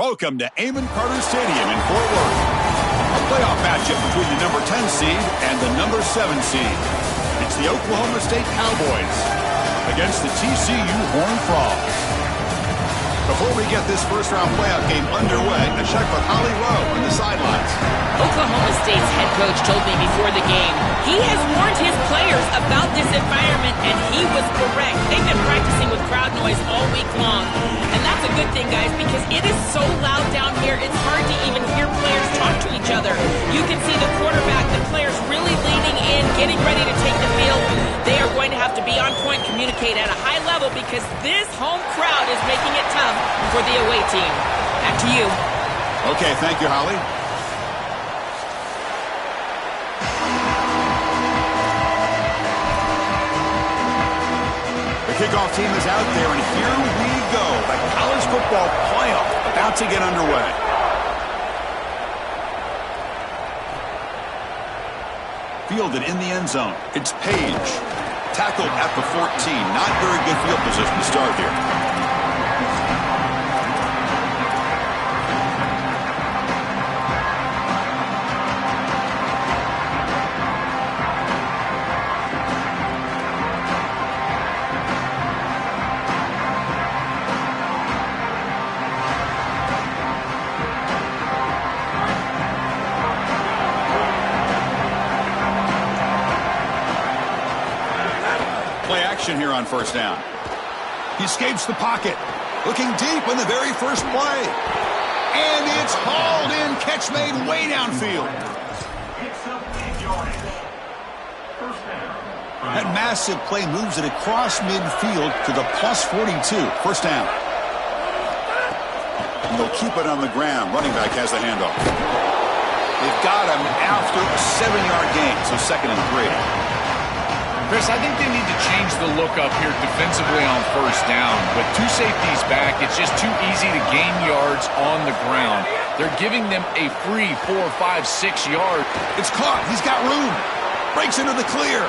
Welcome to Amon Carter Stadium in Fort Worth. A playoff matchup between the number 10 seed and the number 7 seed. It's the Oklahoma State Cowboys against the TCU Horned Frogs. Before we get this first-round playoff game underway, a check with Holly Rowe on the sidelines. Oklahoma State's head coach told me before the game he has warned his players about this environment, and he was correct. They've been practicing with crowd noise all week long, and that's a good thing, guys, because it is so loud down here, it's hard to even hear players talk to each other. You can see the quarterback, the players really leaning in, getting ready to take the field. They are going to have to be on point, communicate at a high level, because this home crowd is making it tough for the away team. Back to you. Okay, thank you, Holly. The kickoff team is out there, and here we go. The college football playoff about to get underway. Fielded in the end zone. It's Page. Tackled at the 14. Not very good field position to start here. Here on first down. He escapes the pocket, looking deep in the very first play, and it's hauled in. Catch made way downfield. That massive play moves it across midfield to the plus 42. First down. And they'll keep it on the ground. Running back has the handoff. They've got him after a 7-yard gain, so 2nd and 3. Chris, I think they need to change the look up here defensively on first down. With two safeties back, it's just too easy to gain yards on the ground. They're giving them a free 4, 5, 6 yard. It's caught. He's got room. Breaks into the clear.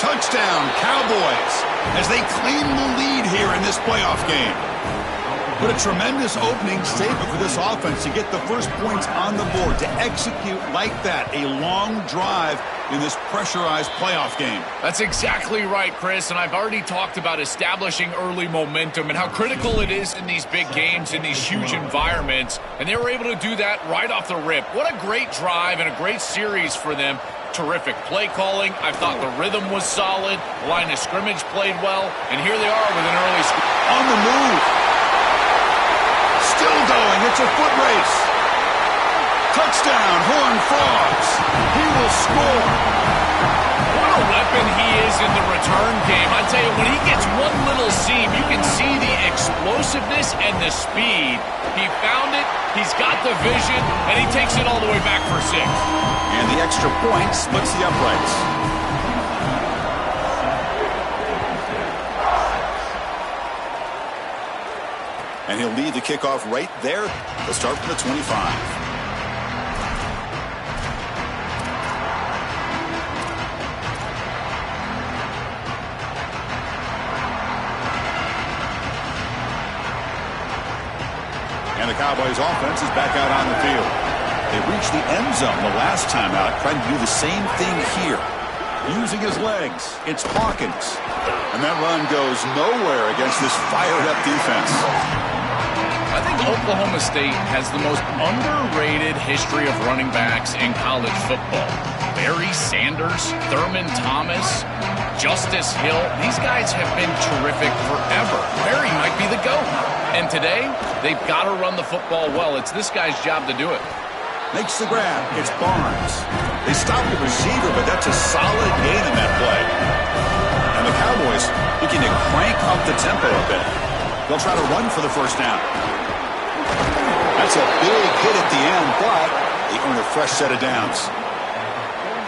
Touchdown, Cowboys, as they claim the lead here in this playoff game. What a tremendous opening statement for this offense to get the first points on the board, to execute like that, a long drive in this pressurized playoff game. That's exactly right, Chris, and I've already talked about establishing early momentum and how critical it is in these big games, in these huge environments, and they were able to do that right off the rip. What a great drive and a great series for them. Terrific play calling. I thought the rhythm was solid. The line of scrimmage played well, and here they are with an early score. On the move. Still going. It's a foot race. Touchdown, Horned Frogs. He will score. What a weapon he is in the return game. I tell you, when he gets one little seam, you can see the explosiveness and the speed. He found it, he's got the vision, and he takes it all the way back for 6. And the extra point splits the uprights. And he'll lead the kickoff right there. They'll start from the 25. And the Cowboys offense is back out on the field. They reached the end zone the last time out, trying to do the same thing here. Using his legs, it's Hawkins. And that run goes nowhere against this fired-up defense. I think Oklahoma State has the most underrated history of running backs in college football. Barry Sanders, Thurman Thomas, Justice Hill. These guys have been terrific forever. Barry might be the GOAT. And today, they've got to run the football well. It's this guy's job to do it. Makes the grab. It's Barnes. They stop the receiver, but that's a solid gain in that play. And the Cowboys looking to crank up the tempo a bit. They'll try to run for the first down. That's a big hit at the end, but they earn a fresh set of downs.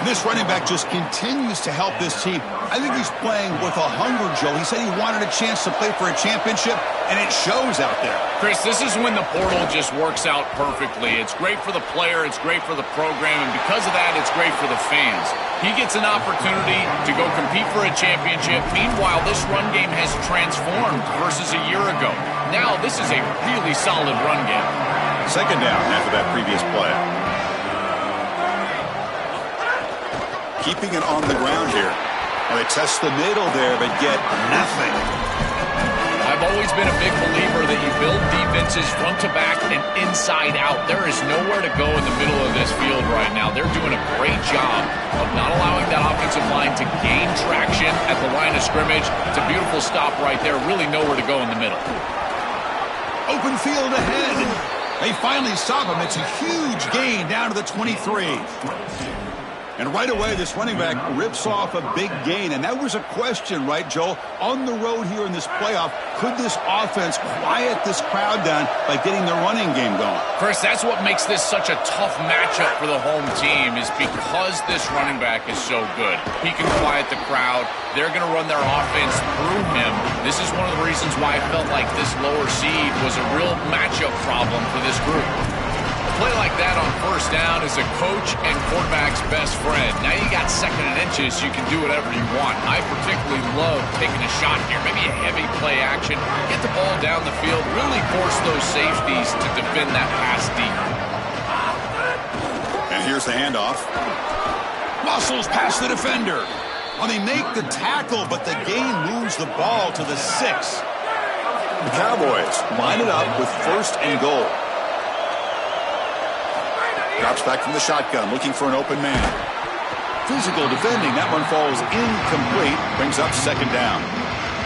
And this running back just continues to help this team. I think he's playing with a hunger, Joe. He said he wanted a chance to play for a championship, and it shows out there. Chris, this is when the portal just works out perfectly. It's great for the player, it's great for the program, and because of that, it's great for the fans. He gets an opportunity to go compete for a championship. Meanwhile, this run game has transformed versus a year ago. Now, this is a really solid run game. Second down after that previous play. Keeping it on the ground here. And they test the middle there, but get nothing. I've always been a big believer that you build defenses front to back and inside out. There is nowhere to go in the middle of this field right now. They're doing a great job of not allowing that offensive line to gain traction at the line of scrimmage. It's a beautiful stop right there. Really nowhere to go in the middle. Open field ahead. They finally stop him. It's a huge gain down to the 23. And right away, this running back rips off a big gain. And that was a question, right, Joel? On the road here in this playoff, could this offense quiet this crowd down by getting the running game going? Chris, that's what makes this such a tough matchup for the home team, is because this running back is so good. He can quiet the crowd. They're going to run their offense through him. This is one of the reasons why I felt like this lower seed was a real matchup problem for this group. Play like that on first down is a coach and quarterback's best friend. Now you got second and inches, you can do whatever you want. I particularly love taking a shot here, maybe a heavy play action, get the ball down the field, really force those safeties to defend that pass deep. And here's the handoff. Muscles past the defender. Well, they make the tackle, but the gain moves the ball to the 6. The Cowboys line it up with first and goal. Drops back from the shotgun, looking for an open man. Physical defending. That one falls incomplete. Brings up second down.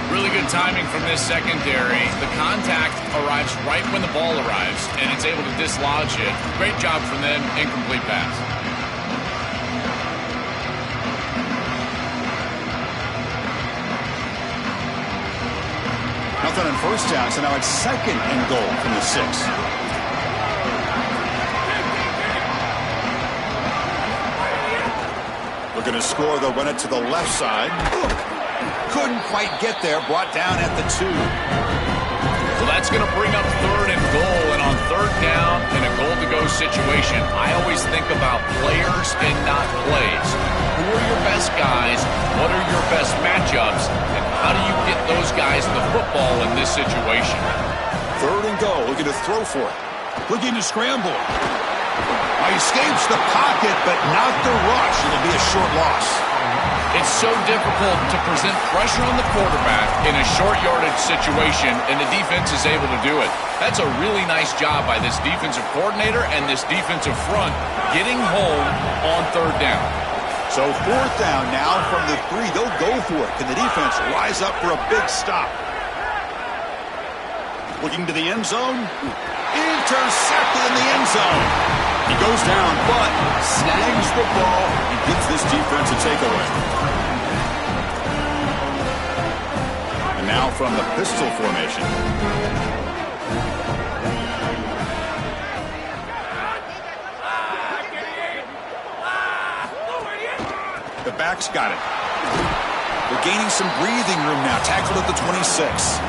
Really good timing from this secondary. The contact arrives right when the ball arrives, and it's able to dislodge it. Great job from them. Incomplete pass. Nothing on first down, so now it's second and goal from the 6. Looking to score, they'll run it to the left side. Couldn't quite get there, brought down at the 2. Well, that's going to bring up third and goal, and on third down in a goal-to-go situation, I always think about players and not plays. Who are your best guys? What are your best matchups? And how do you get those guys the football in this situation? Third and goal, looking to throw for it. Looking to scramble. He escapes the pocket, but not the rush. It'll be a short loss. It's so difficult to present pressure on the quarterback in a short yardage situation, and the defense is able to do it. That's a really nice job by this defensive coordinator and this defensive front getting home on third down. So fourth down now from the 3. They'll go for it. Can the defense rise up for a big stop? Looking to the end zone. Intercepted in the end zone. He goes down, but snags the ball and gives this defense a takeaway. And now from the pistol formation. The back's got it. They're gaining some breathing room now. Tackled at the 26.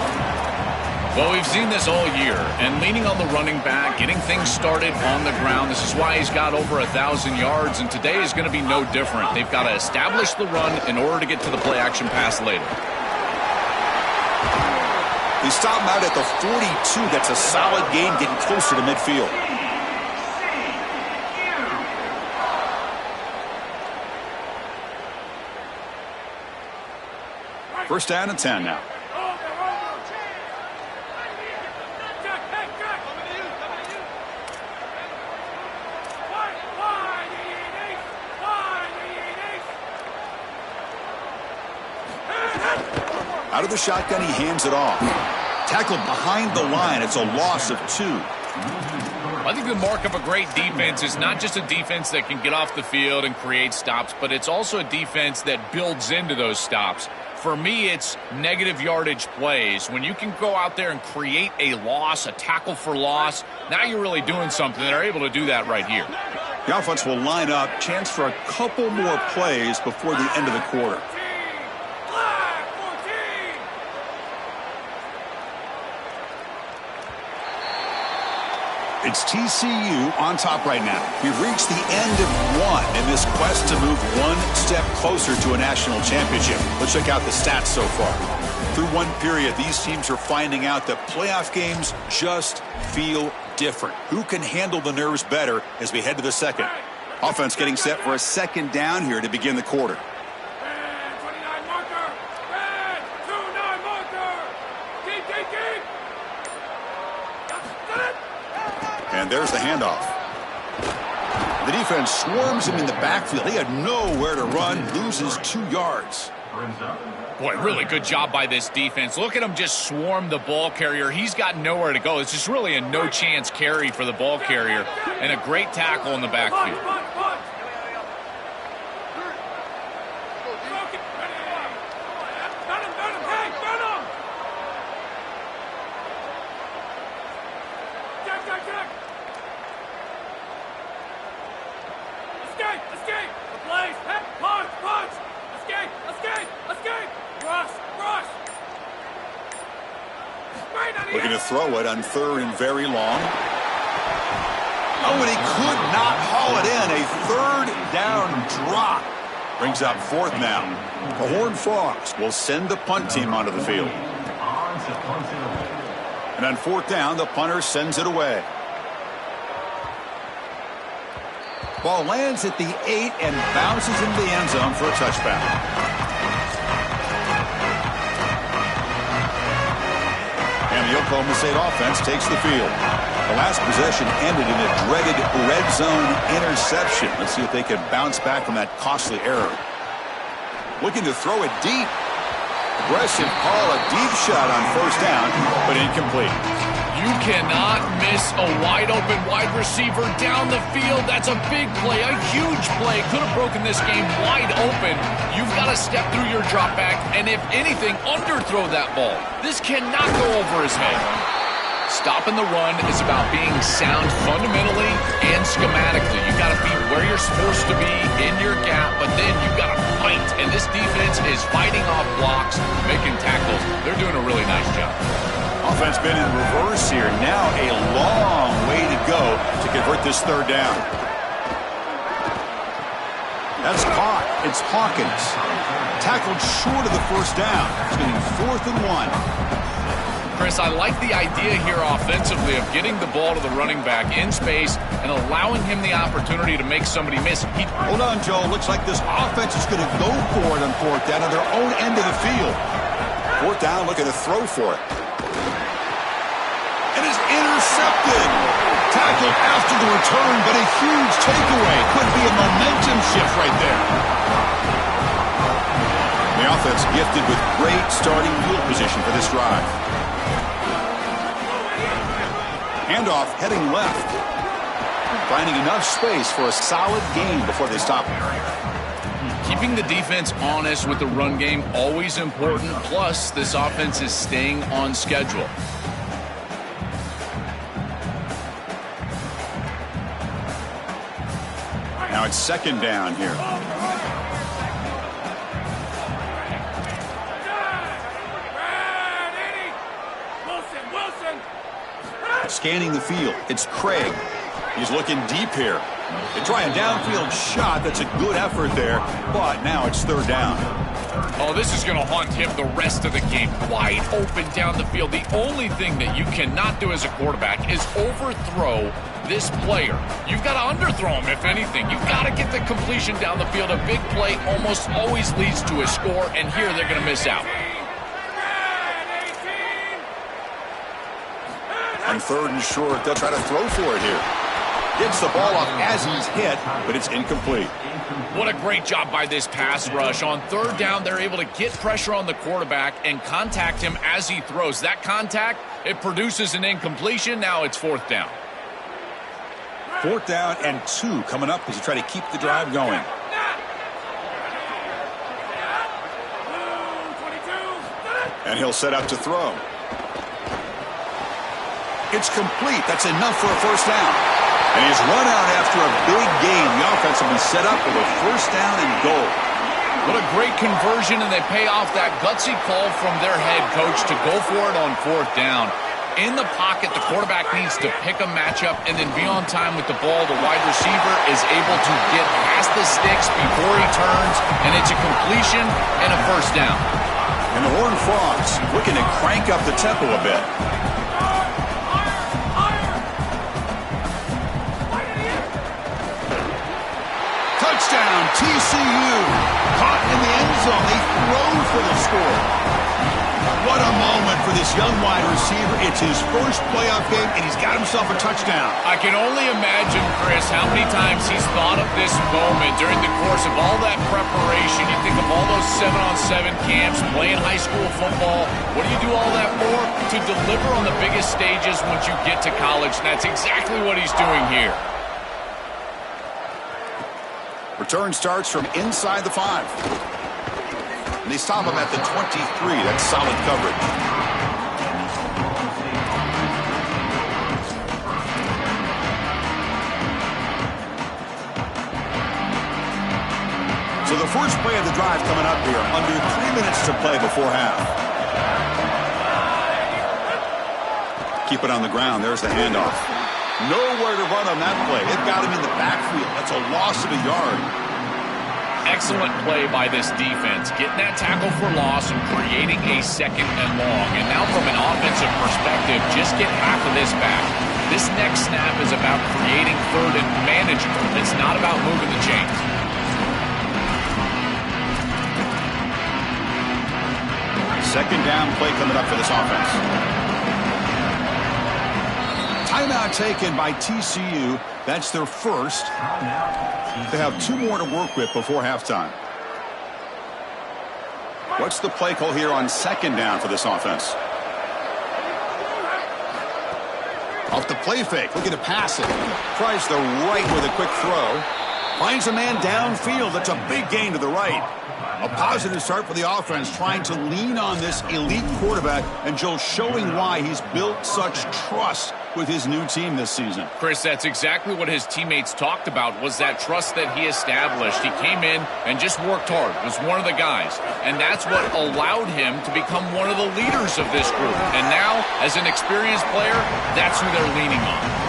Well, we've seen this all year, and leaning on the running back, getting things started on the ground. This is why he's got over 1,000 yards, and today is going to be no different. They've got to establish the run in order to get to the play-action pass later. They stop him out at the 42. That's a solid gain, getting closer to midfield. First down and 10 now. Out of the shotgun, he hands it off. Tackled behind the line. It's a loss of 2. I think the mark of a great defense is not just a defense that can get off the field and create stops, but it's also a defense that builds into those stops. For me, it's negative yardage plays. When you can go out there and create a loss, a tackle for loss, now you're really doing something. They're able to do that right here. The offense will line up. Chance for a couple more plays before the end of the quarter. It's TCU on top right now. We've reached the end of one in this quest to move one step closer to a national championship. Let's check out the stats so far. Through one period, these teams are finding out that playoff games just feel different? Who can handle the nerves better as we head to the second? Offense getting set for a second down here to begin the quarter. And there's the handoff. The defense swarms him in the backfield. He had nowhere to run, loses 2 yards. Boy, really good job by this defense. Look at him just swarm the ball carrier. He's got nowhere to go. It's just really a no-chance carry for the ball carrier, and a great tackle in the backfield. Looking to throw it on 3rd and very long. Oh, and he could not haul it in. A 3rd down drop. Brings up 4th now. The Horned Frogs will send the punt team onto the field. And on 4th down, the punter sends it away. Ball lands at the 8 and bounces into the end zone for a touchback. And the Oklahoma State offense takes the field. The last possession ended in a dreaded red zone interception. Let's see if they can bounce back from that costly error. Looking to throw it deep. Aggressive call, a deep shot on 1st down, but incomplete. You cannot miss a wide-open wide receiver down the field. That's a big play, a huge play. Could have broken this game wide open. You've got to step through your drop back, and if anything, underthrow that ball. This cannot go over his head. Stopping the run is about being sound fundamentally and schematically. You've got to be where you're supposed to be in your gap, but then you've got to fight. And this defense is fighting off blocks, making tackles. They're doing a really nice job. Offense been in reverse here. Now a long way to go to convert this 3rd down. That's caught. It's Hawkins. Tackled short of the 1st down. It's getting 4th and 1. Chris, I like the idea here offensively of getting the ball to the running back in space and allowing him the opportunity to make somebody miss. Hold on, Joe. Looks like this offense is going to go for it on 4th down on their own end of the field. 4th down, looking to throw for it. And is intercepted. Tackled after the return, but a huge takeaway. Could be a momentum shift right there. The offense gifted with great starting field position for this drive. Handoff heading left. Finding enough space for a solid gain before they stop him. Keeping the defense honest with the run game, always important. Plus, this offense is staying on schedule. Now it's 2nd down here. Scanning the field. It's Craig. He's looking deep here. They try a downfield shot. That's a good effort there, but now it's 3rd down. Oh, this is going to haunt him the rest of the game. Wide open down the field. The only thing that you cannot do as a quarterback is overthrow this player. You've got to underthrow him, if anything. You've got to get the completion down the field. A big play almost always leads to a score, and here they're going to miss out. On 3rd and short, they'll try to throw for it here. Gets the ball off as he's hit, but it's incomplete. What a great job by this pass rush. On 3rd down, they're able to get pressure on the quarterback and contact him as he throws. That contact, it produces an incompletion. Now it's 4th down. 4th down and 2 coming up as you try to keep the drive going. And he'll set up to throw. It's complete. That's enough for a 1st down. And he's run out after a big gain. The offense will be set up with a 1st down and goal. What a great conversion, and they pay off that gutsy call from their head coach to go for it on 4th down. In the pocket, the quarterback needs to pick a matchup and then be on time with the ball. The wide receiver is able to get past the sticks before he turns, and it's a completion and a 1st down. And the Horned Frogs looking to crank up the tempo a bit. TCU caught in the end zone. They throw for the score. What a moment for this young wide receiver. It's his first playoff game, and he's got himself a touchdown. I can only imagine, Chris, how many times he's thought of this moment during the course of all that preparation. You think of all those 7-on-7 camps, playing high school football. What do you do all that for? To deliver on the biggest stages once you get to college, and that's exactly what he's doing here. Return starts from inside the 5. And they stop him at the 23. That's solid coverage. So the first play of the drive coming up here. Under 3 minutes to play before half. Keep it on the ground. There's the handoff. Nowhere to run on that play. It got him in the backfield. That's a loss of a yard. Excellent play by this defense, getting that tackle for loss and creating a second and long. And now from an offensive perspective, just get half of this back. This next snap is about creating third and manageable. It's not about moving the chains. Second down play coming up for this offense. Timeout taken by TCU. That's their first. They have 2 more to work with before halftime. What's the play call here on second down for this offense? Off the play fake, looking to pass it. Tries the right with a quick throw. Finds a man downfield. That's a big gain to the right. A positive start for the offense, trying to lean on this elite quarterback, and Joe showing why he's built such trust with his new team this season. Chris, that's exactly what his teammates talked about, was that trust that he established. He came in and just worked hard, was one of the guys, and that's what allowed him to become one of the leaders of this group. And now, as an experienced player, that's who they're leaning on.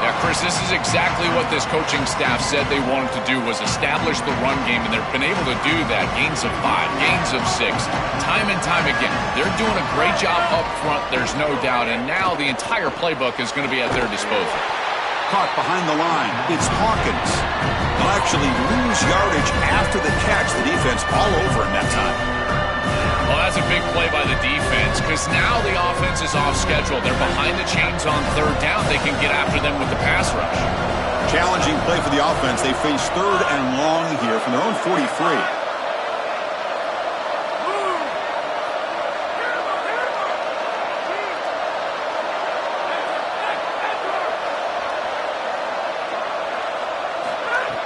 Yeah, Chris, this is exactly what this coaching staff said they wanted to do, was establish the run game, and they've been able to do that. Gains of 5, gains of 6, time and time again. They're doing a great job up front, there's no doubt, and now the entire playbook is going to be at their disposal. Caught behind the line. It's Hawkins. He'll actually lose yardage after the catch. The defense all over him that time. Well, that's a big play by the defense, because now the offense is off schedule. They're behind the chains on third down. They can get after them with the pass rush. Challenging play for the offense. They face third and long here from their own 43.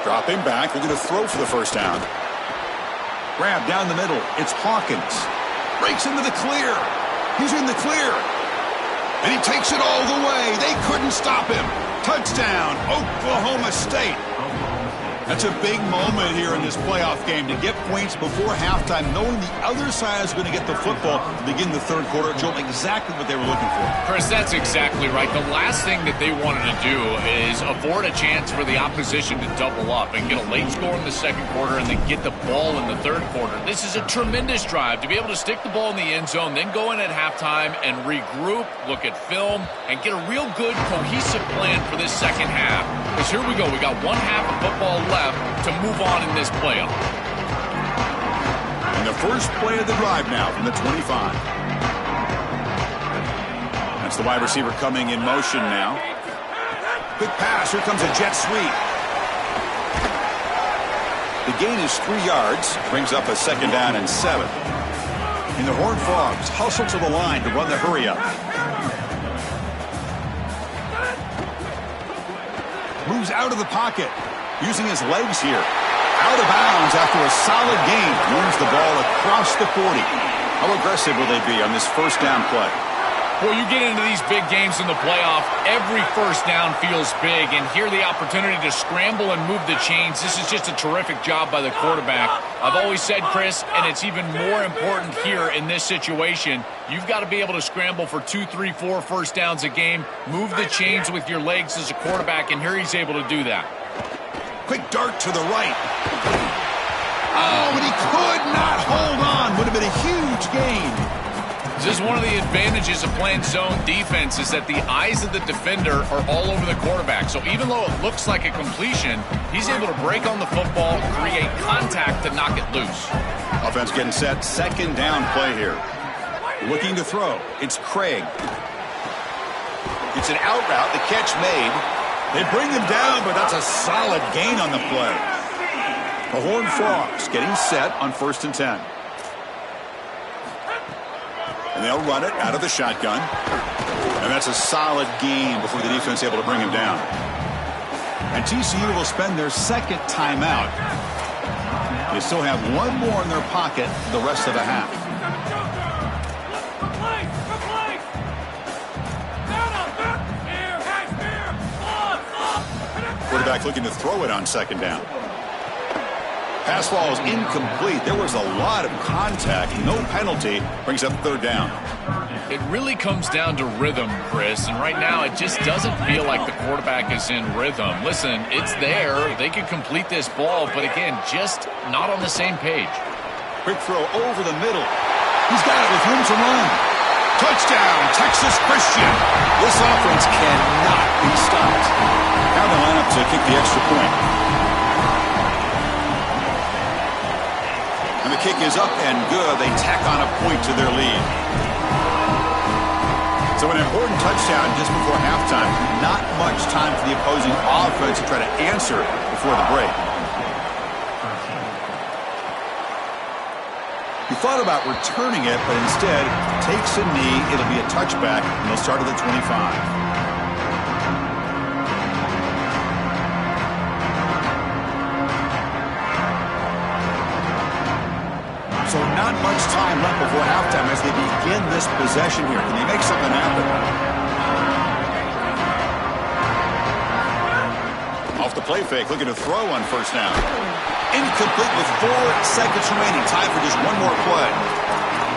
Dropping back. They're going to throw for the first down. Grab down the middle. It's Hawkins. Breaks into the clear. He's in the clear. And he takes it all the way. They couldn't stop him. Touchdown, Oklahoma State. That's a big moment here in this playoff game, to get points before halftime, knowing the other side is going to get the football to begin the third quarter. Joe, exactly what they were looking for. Chris, that's exactly right. The last thing that they wanted to do is afford a chance for the opposition to double up and get a late score in the second quarter and then get the ball in the third quarter. This is a tremendous drive to be able to stick the ball in the end zone, then go in at halftime and regroup, look at film, and get a real good, cohesive plan for this second half. Because here we go. We got one half of football left to move on in this playoff. And the first play of the drive now from the 25. That's the wide receiver coming in motion now. Quick pass. Here comes a jet sweep. The gain is 3 yards. Brings up a second down and 7. And the Horned Frogs hustle to the line to run the hurry up. Moves out of the pocket, using his legs here. Out of bounds after a solid gain. Moves the ball across the 40. How aggressive will they be on this first down play? Well, you get into these big games in the playoff, every first down feels big, and here the opportunity to scramble and move the chains. This is just a terrific job by the quarterback. I've always said, Chris, and it's even more important here in this situation, you've got to be able to scramble for 2, 3, 4 first downs a game, move the chains with your legs as a quarterback, and here he's able to do that. Quick dart to the right. Oh, but he could not hold on. Would have been a huge gain. This is one of the advantages of playing zone defense is that the eyes of the defender are all over the quarterback. So even though it looks like a completion, he's able to break on the football, create contact to knock it loose. Offense getting set. Second down play here. Looking to throw. It's Craig. It's an out route. The catch made. They bring him down, but that's a solid gain on the play. The Horned Frogs getting set on 1st and 10. And they'll run it out of the shotgun. And that's a solid gain before the defense is able to bring him down. And TCU will spend their second timeout. They still have one more in their pocket the rest of the half. Quarterback looking to throw it on 2nd down. Pass ball is incomplete. There was a lot of contact. No penalty. Brings up 3rd down. It really comes down to rhythm, Chris. And right now, it just doesn't feel like the quarterback is in rhythm. Listen, it's there. They could complete this ball, but again, just not on the same page. Quick throw over the middle. He's got it with room to run. Touchdown, Texas Christian. This offense cannot be stopped. Now the lineup to kick the extra point. And the kick is up and good. They tack on a point to their lead. So an important touchdown just before halftime. Not much time for the opposing offense to try to answer before the break. He thought about returning it, but instead takes a knee. It'll be a touchback, and they'll start at the 25. So not much time left before halftime as they begin this possession here. Can they make something happen? Off the play fake, looking to throw on 1st down. Incomplete with 4 seconds remaining. Time for just one more play.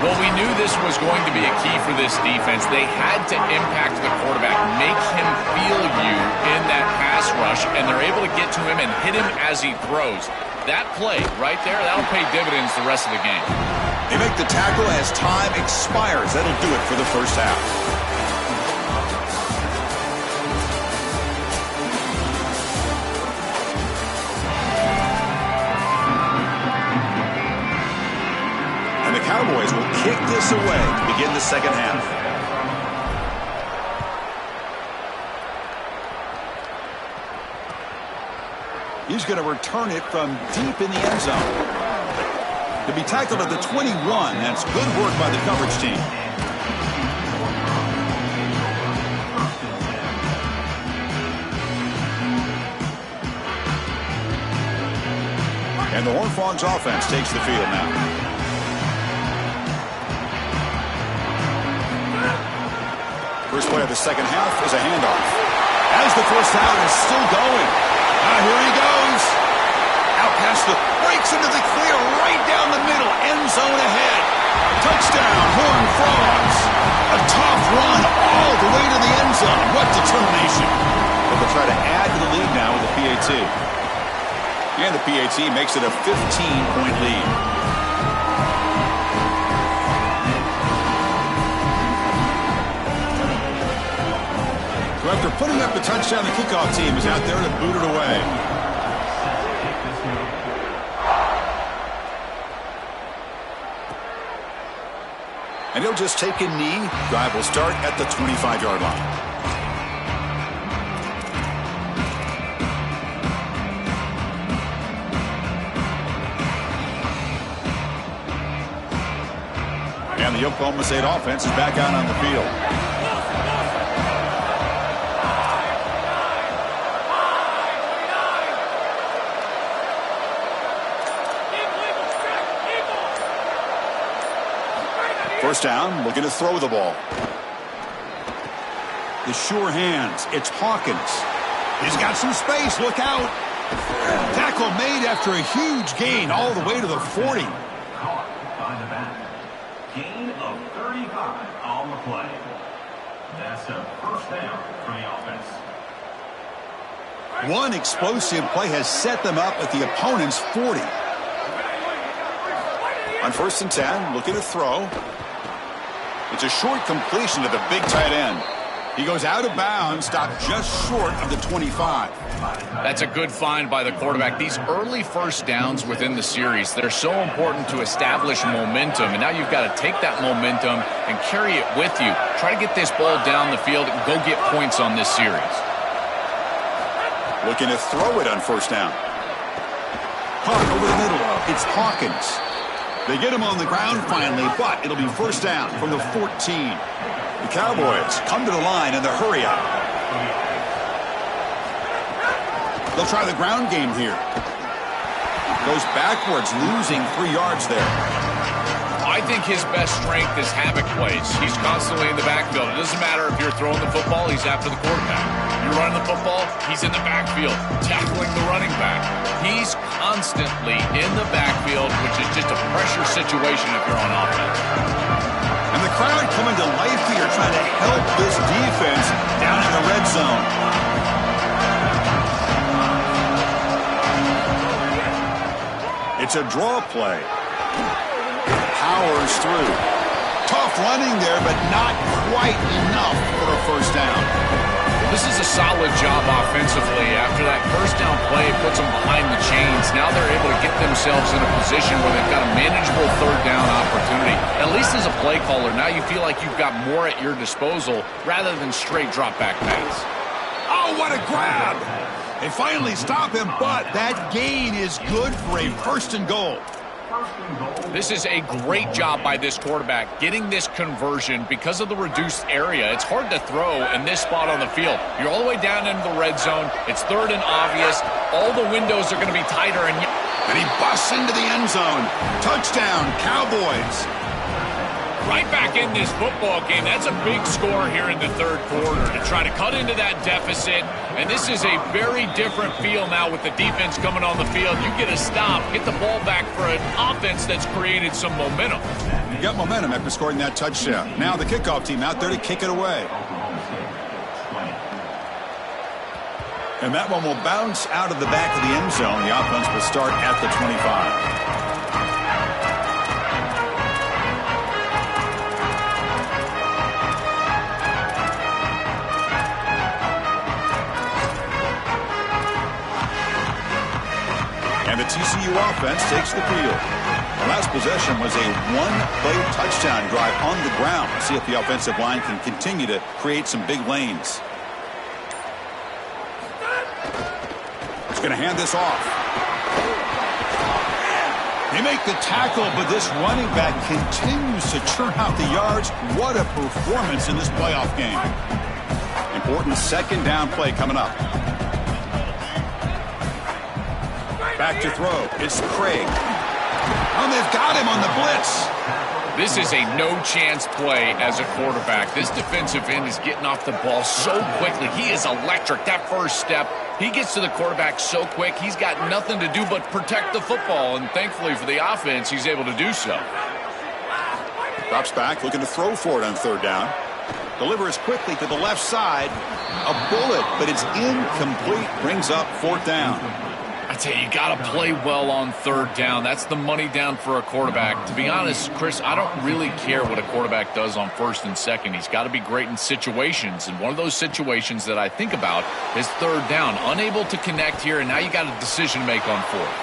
Well, we knew this was going to be a key for this defense. They had to impact the quarterback, make him feel you in that pass rush, and they're able to get to him and hit him as he throws. That play right there, that'll pay dividends the rest of the game. They make the tackle as time expires. That'll do it for the first half. And the Cowboys will kick this away to begin the second half. He's going to return it from deep in the end zone. To be tackled at the 21. That's good work by the coverage team. And the Horned Frogs offense takes the field now. First play of the second half is a handoff. As the first down is still going. Here he goes. Out past the, breaks into the clear, right down the middle, end zone ahead. Touchdown, Horned Frogs. A tough run all the way to the end zone. What determination. But they'll try to add to the lead now with the PAT. And the PAT makes it a 15-point lead. So after putting up the touchdown, the kickoff team is out there to boot it away. And he'll just take a knee. Drive will start at the 25-yard line. And the Oklahoma State offense is back out on the field. First down, looking to throw the ball. The sure hands. It's Hawkins. He's got some space. Look out. Tackle made after a huge gain all the way to the 40. Caught by the back. Gain of 35 on the play. That's a first down for the offense. One explosive play has set them up at the opponent's 40. On 1st and 10, looking to throw. It's a short completion to the big tight end. He goes out of bounds, stopped just short of the 25. That's a good find by the quarterback. These early first downs within the series, they're so important to establish momentum. And now you've got to take that momentum and carry it with you. Try to get this ball down the field and go get points on this series. Looking to throw it on first down. Caught over the middle. It's Hawkins. They get him on the ground finally, but it'll be first down from the 14. The Cowboys come to the line in the hurry up. They'll try the ground game here. Goes backwards, losing 3 yards there. I think his best strength is havoc plays. He's constantly in the backfield. It doesn't matter if you're throwing the football, he's after the quarterback. You're running the football, he's in the backfield, tackling the running back. He's constantly in the backfield, which is just a pressure situation if you're on offense. And the crowd coming to life here, trying to help this defense down in the red zone. It's a draw play. Powers through. Tough running there, but not quite enough for a first down. This is a solid job offensively. After that first down play, it puts them behind the chains. Now they're able to get themselves in a position where they've got a manageable third down opportunity. At least as a play caller, now you feel like you've got more at your disposal rather than straight drop back pass. Oh, what a grab! They finally stop him, but that gain is good for a first and goal. This is a great job by this quarterback getting this conversion because of the reduced area. It's hard to throw in this spot on the field. You're all the way down into the red zone. It's third and obvious. All the windows are going to be tighter. And he busts into the end zone. Touchdown, Cowboys. Right back in this football game. That's a big score here in the third quarter to try to cut into that deficit. And this is a very different feel now with the defense coming on the field. You get a stop, get the ball back for an offense that's created some momentum. You got momentum after scoring that touchdown. Now the kickoff team out there to kick it away. And that one will bounce out of the back of the end zone. The offense will start at the 25. And the TCU offense takes the field. The last possession was a one-play touchdown drive on the ground. See if the offensive line can continue to create some big lanes. He's going to hand this off. They make the tackle, but this running back continues to churn out the yards. What a performance in this playoff game. Important second down play coming up. Back to throw. It's Craig. Oh, they've got him on the blitz. This is a no-chance play as a quarterback. This defensive end is getting off the ball so quickly. He is electric. That first step, he gets to the quarterback so quick, he's got nothing to do but protect the football. And thankfully for the offense, he's able to do so. Drops back, looking to throw for it on third down. Delivers quickly to the left side. A bullet, but it's incomplete. Brings up fourth down. I tell you, you got to play well on third down. That's the money down for a quarterback. To be honest, Chris, I don't really care what a quarterback does on first and second. He's got to be great in situations. And one of those situations that I think about is third down. Unable to connect here, and now you got a decision to make on fourth.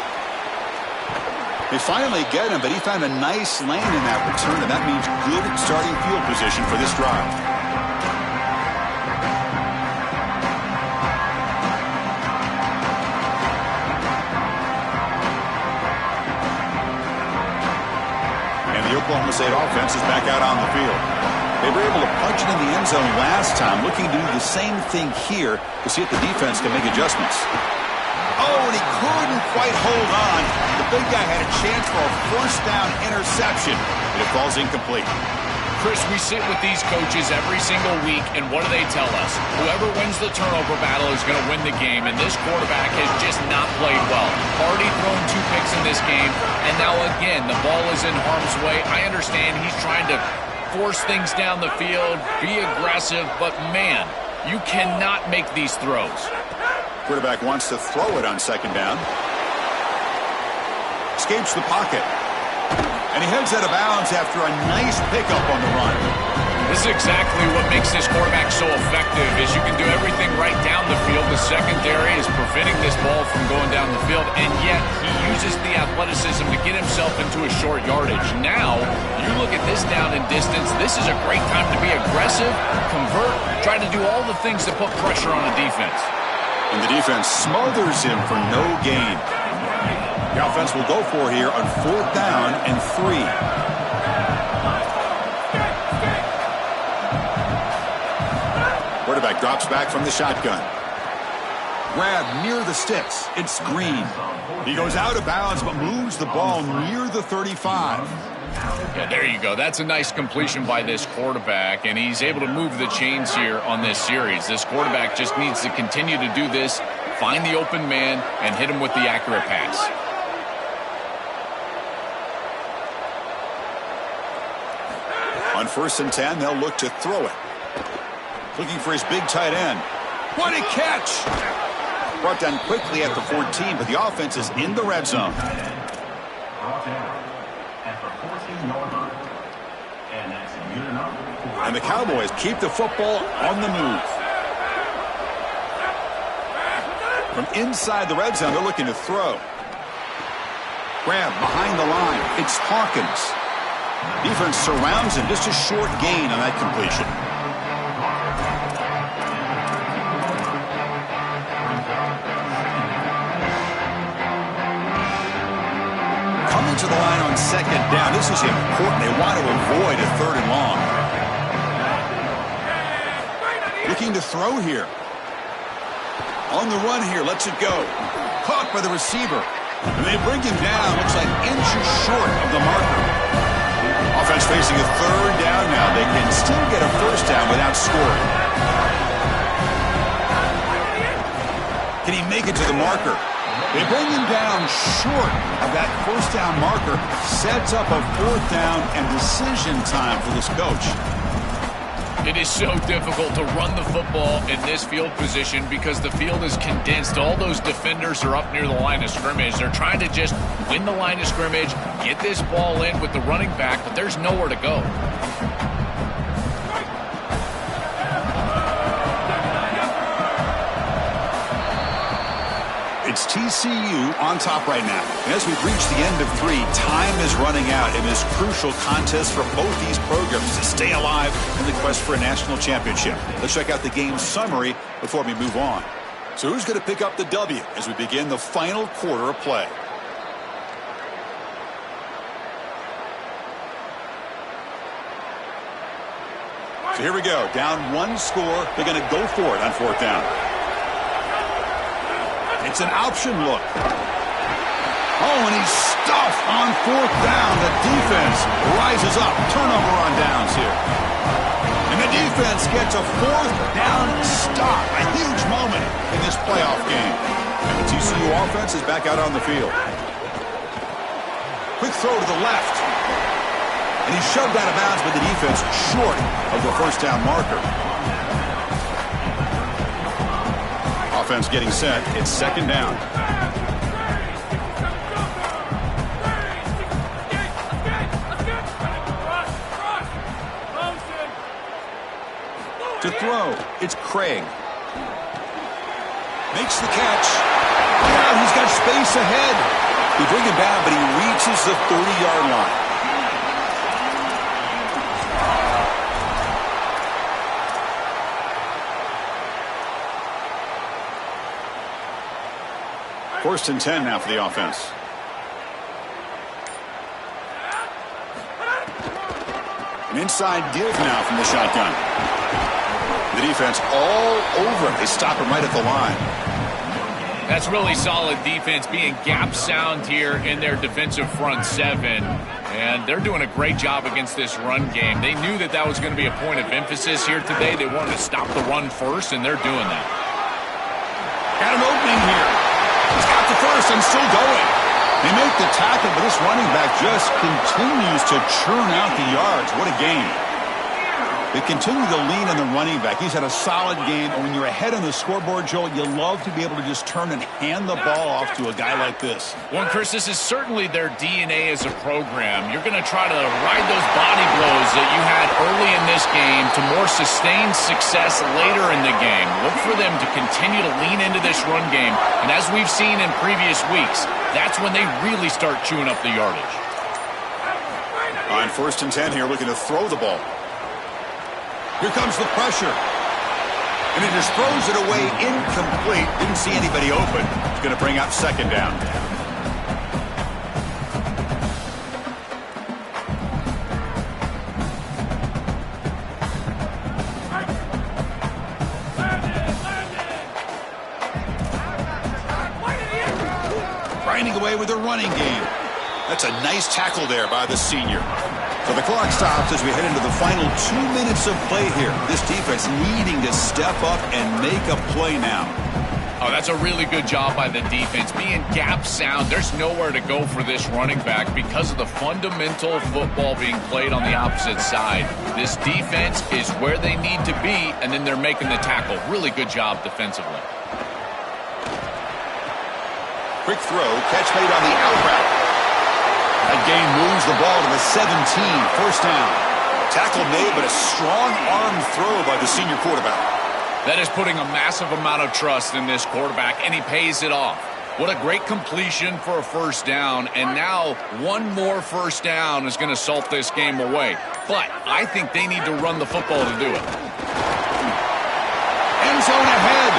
They finally get him, but he found a nice lane in that return, and that means good starting field position for this drive. The Oklahoma State offense is back out on the field. They were able to punch it in the end zone last time, looking to do the same thing here to see if the defense can make adjustments. Oh, and he couldn't quite hold on. The big guy had a chance for a first down interception, but it falls incomplete. Chris, we sit with these coaches every single week, and what do they tell us? Whoever wins the turnover battle is going to win the game, and this quarterback has just not played well. Already thrown 2 picks in this game, and now again, the ball is in harm's way. I understand he's trying to force things down the field, be aggressive, but man, you cannot make these throws. Quarterback wants to throw it on second down. Escapes the pocket. And he heads out of bounds after a nice pickup on the run. This is exactly what makes this quarterback so effective, is you can do everything right down the field. The secondary is preventing this ball from going down the field, and yet he uses the athleticism to get himself into a short yardage. Now, you look at this down and distance, this is a great time to be aggressive, convert, try to do all the things that put pressure on the defense. And the defense smothers him for no gain. The offense will go for here on 4th down and 3. Quarterback drops back from the shotgun. Grab near the sticks. It's Green. He goes out of bounds but moves the ball near the 35. Yeah, there you go. That's a nice completion by this quarterback, and he's able to move the chains here on this series. This quarterback just needs to continue to do this, find the open man, and hit him with the accurate pass. On 1st and 10, they'll look to throw it. Looking for his big tight end. What a catch! Brought down quickly at the 14, but the offense is in the red zone. And the Cowboys keep the football on the move. From inside the red zone, they're looking to throw. Grab behind the line. It's Hawkins. Defense surrounds him. Just a short gain on that completion. Coming to the line on 2nd down. This is important. They want to avoid a 3rd and long. Looking to throw here. On the run here. Lets it go. Caught by the receiver. And they bring him down. Looks like inches short of the marker. Offense facing a 3rd down now. They can still get a 1st down without scoring. Can he make it to the marker? They bring him down short of that 1st down marker. Sets up a 4th down and decision time for this coach. It is so difficult to run the football in this field position because the field is condensed. All those defenders are up near the line of scrimmage. They're trying to just win the line of scrimmage, get this ball in with the running back, but there's nowhere to go. It's TCU on top right now. And as we've reached the end of 3, time is running out in this crucial contest for both these programs to stay alive in the quest for a national championship. Let's check out the game summary before we move on. So who's going to pick up the W as we begin the final quarter of play? So here we go. Down 1 score. They're going to go for it on 4th down. It's an option look. Oh, and he's stuffed on 4th down. The defense rises up. Turnover on downs here. And the defense gets a 4th down stop. A huge moment in this playoff game. And the TCU offense is back out on the field. Quick throw to the left. And he's shoved out of bounds by the defense short of the 1st down marker. Offense getting set. It's 2nd down. To throw, it's Craig. Makes the catch. Now he's got space ahead. They bring him down, but he reaches the 30-yard line. First and 10 now for the offense. An inside give now from the shotgun. The defense all over it. They stop him right at the line. That's really solid defense, being gap sound here in their defensive front 7. And they're doing a great job against this run game. They knew that that was going to be a point of emphasis here today. They wanted to stop the run first, and they're doing that. Got an opening here. He's got the first and still going. They make the tackle, but this running back just continues to churn out the yards. What a game. They continue to lean on the running back. He's had a solid game. And when you're ahead on the scoreboard, Joel, you love to be able to just turn and hand the ball off to a guy like this. Well, Chris, this is certainly their DNA as a program. You're going to try to ride those body blows that you had early in this game to more sustained success later in the game. Look for them to continue to lean into this run game. And as we've seen in previous weeks, that's when they really start chewing up the yardage. On 1st and 10 here, looking to throw the ball. Here comes the pressure. And he just throws it away incomplete. Didn't see anybody open. It's going to bring up 2nd down. Grinding away with a running game. That's a nice tackle there by the senior. So the clock stops as we head into the final 2 minutes of play here. This defense needing to step up and make a play now. Oh, that's a really good job by the defense. Being gap sound, there's nowhere to go for this running back because of the fundamental football being played on the opposite side. This defense is where they need to be, and then they're making the tackle. Really good job defensively. Quick throw, catch made on the out route. That gain moves the ball to the 17, 1st down. Tackle made, but a strong arm throw by the senior quarterback. That is putting a massive amount of trust in this quarterback, and he pays it off. What a great completion for a 1st down, and now one more 1st down is going to salt this game away. But I think they need to run the football to do it. End zone ahead,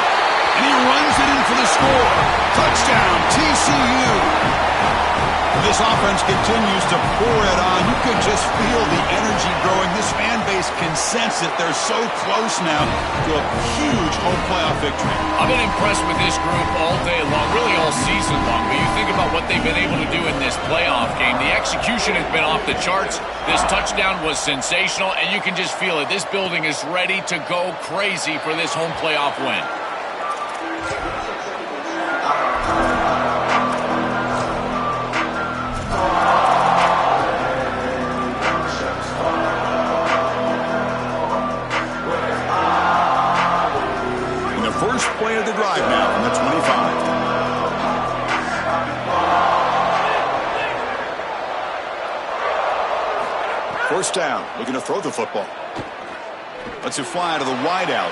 and he runs it in for the score. Touchdown, TCU. This offense continues to pour it on. You can just feel the energy growing. This fan base can sense it. They're so close now to a huge home playoff victory. I've been impressed with this group all day long, really all season long. But you think about what they've been able to do in this playoff game. The execution has been off the charts. This touchdown was sensational, and you can just feel it. This building is ready to go crazy for this home playoff win. First play of the drive now from the 25. First down, looking to throw the football. Lets it fly to the wideout.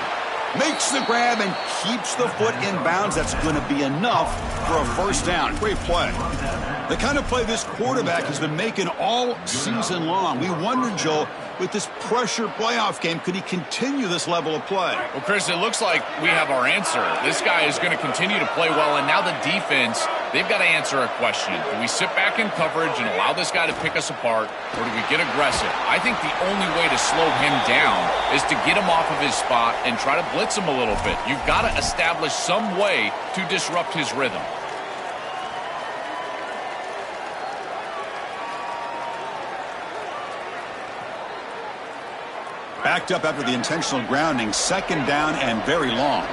Makes the grab and keeps the foot in bounds. That's going to be enough for a 1st down. Great play. The kind of play this quarterback has been making all season long. We wonder, Joel, with this pressure playoff game, could he continue this level of play? Well, Chris, it looks like we have our answer. This guy is going to continue to play well, and now the defense, they've got to answer a question. Do we sit back in coverage and allow this guy to pick us apart, or do we get aggressive? I think the only way to slow him down is to get him off of his spot and try to blitz him a little bit. You've got to establish some way to disrupt his rhythm. Backed up after the intentional grounding, 2nd down and very long.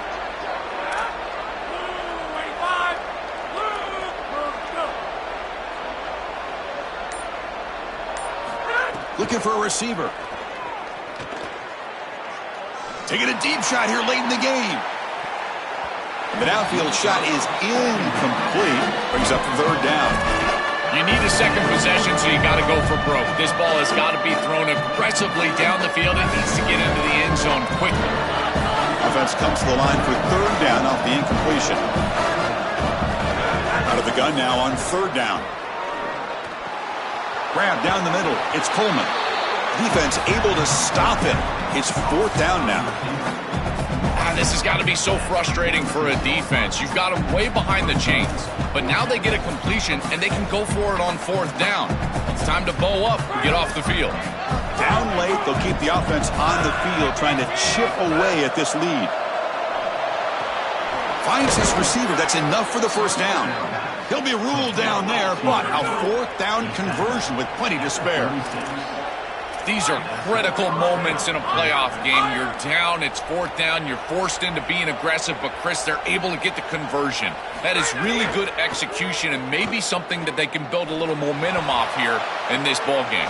Looking for a receiver. Taking a deep shot here late in the game. The downfield shot is incomplete. Brings up 3rd down. You need a second possession, so you got to go for broke. This ball has got to be thrown aggressively down the field. It needs to get into the end zone quickly. Offense comes to the line for 3rd down off the incompletion. Out of the gun now on 3rd down. Grab down the middle. It's Coleman. Defense able to stop it. It's 4th down now. This has got to be so frustrating for a defense. You've got them way behind the chains, but now they get a completion, and they can go for it on 4th down. It's time to bow up and get off the field. Down late, they'll keep the offense on the field, trying to chip away at this lead. Finds his receiver. That's enough for the 1st down. He'll be ruled down there, but a 4th down conversion with plenty to spare. These are critical moments in a playoff game. You're down, it's 4th down, you're forced into being aggressive, but Chris, they're able to get the conversion. That is really good execution and maybe something that they can build a little momentum off here in this ball game.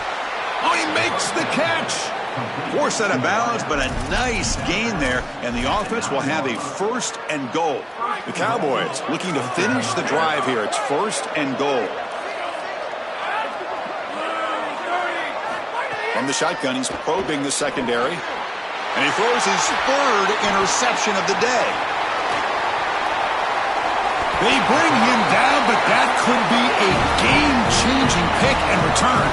Oh, he makes the catch. Force out of bounds, but a nice gain there, and the offense will have a 1st and goal. The Cowboys looking to finish the drive here. It's 1st and goal. From the shotgun, he's probing the secondary, and he throws his 3rd interception of the day. They bring him down, but that could be a game-changing pick and return.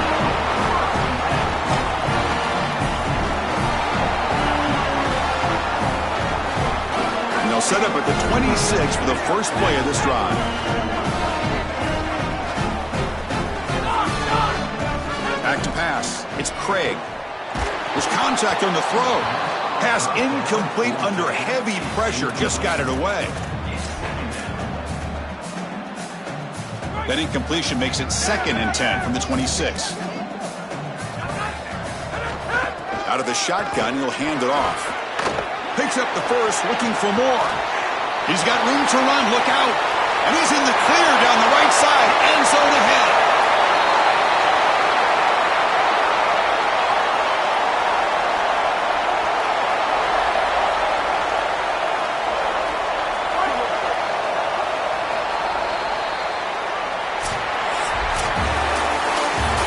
They'll set up at the 26 for the first play of this drive. Back to pass. It's Craig. There's contact on the throw. Pass incomplete under heavy pressure. Just got it away. That incompletion makes it 2nd and 10 from the 26. Out of the shotgun, he'll hand it off. Picks up the 1st, looking for more. He's got room to run. Look out. And he's in the clear down the right side. End zone ahead.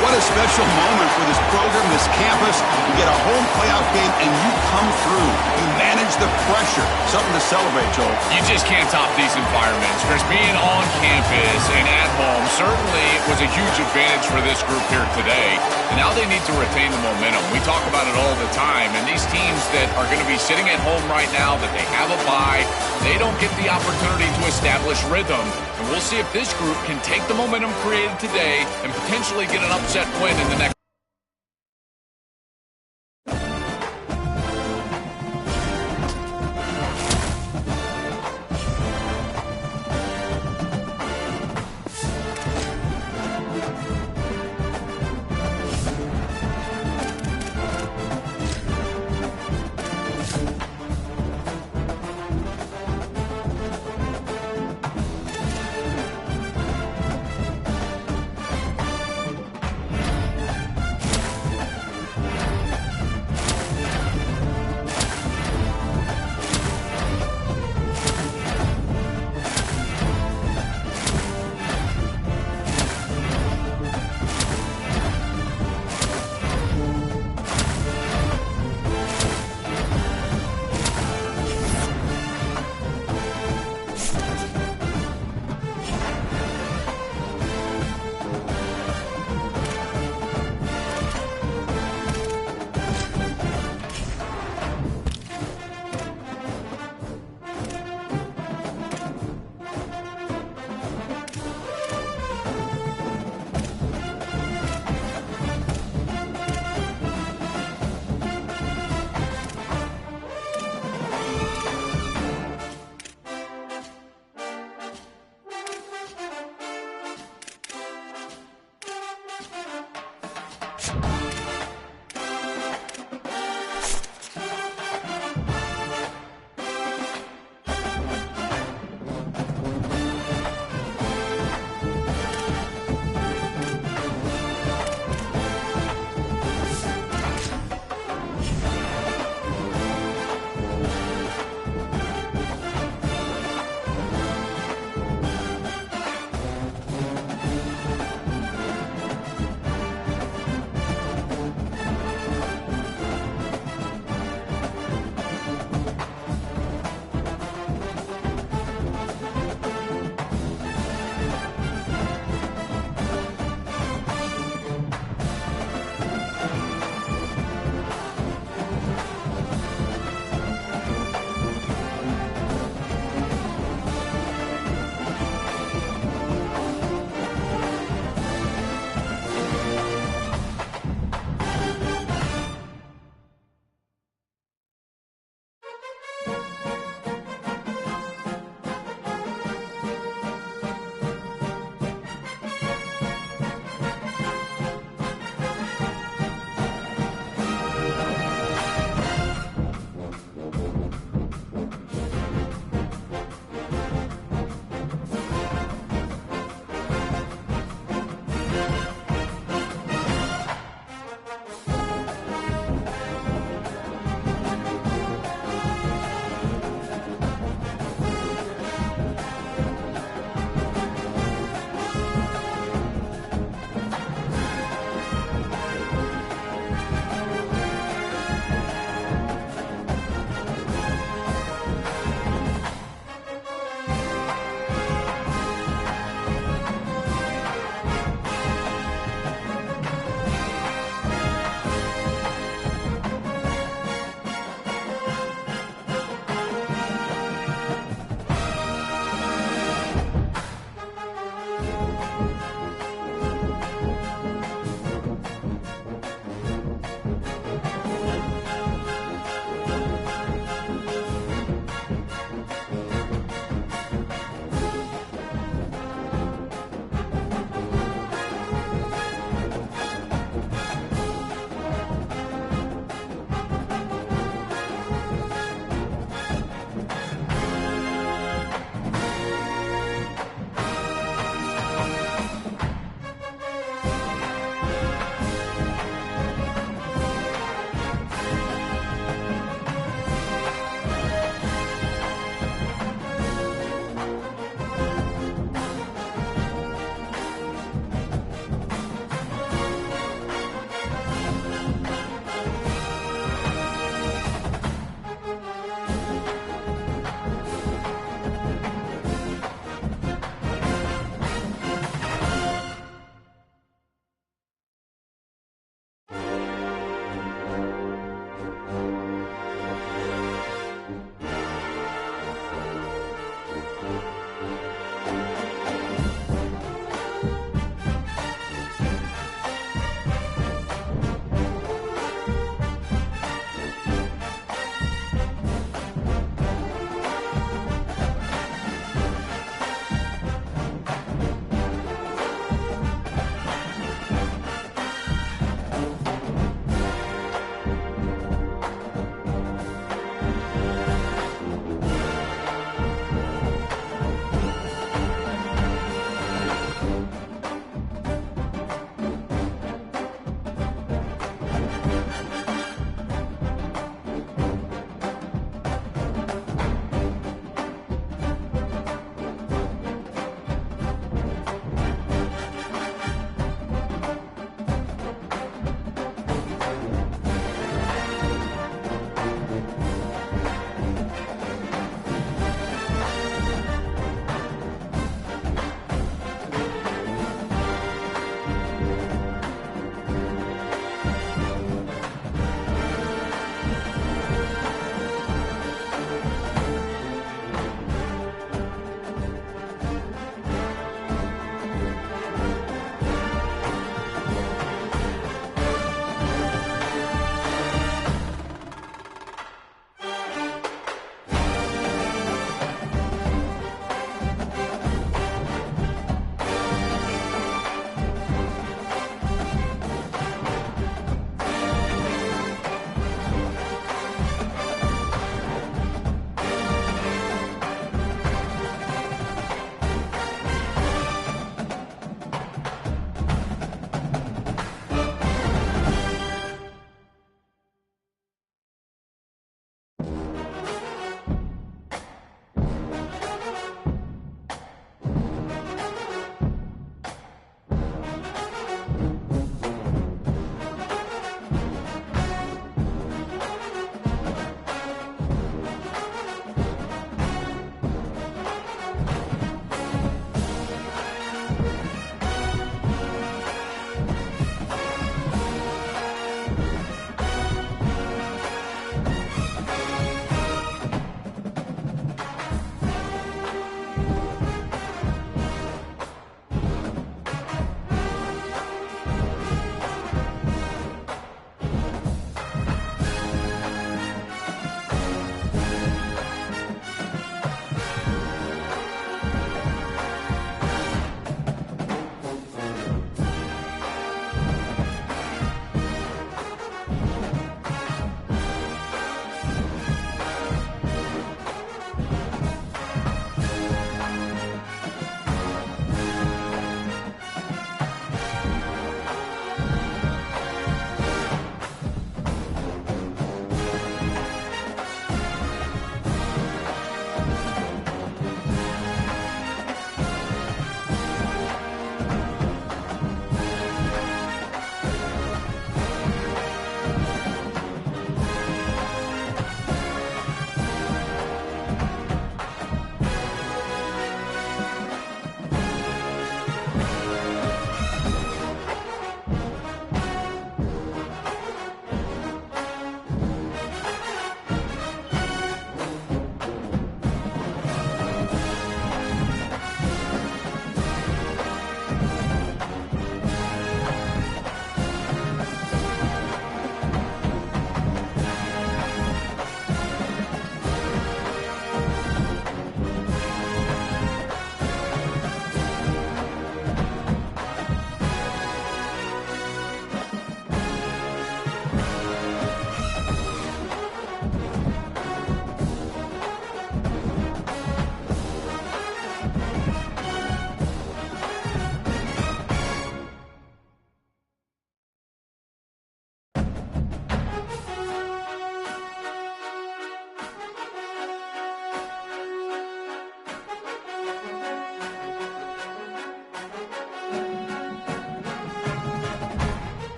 What a special moment for this program, this campus. You get a home playoff game, and you come through. You manage the pressure. Something to celebrate, Joel. You just can't top these environments. Chris, being on campus and at home certainly was a huge advantage for this group here today. And now they need to retain the momentum. We talk about it all the time. And these teams that are going to be sitting at home right now, that they have a bye, they don't get the opportunity to establish rhythm. And we'll see if this group can take the momentum created today and potentially get an upset win in the next.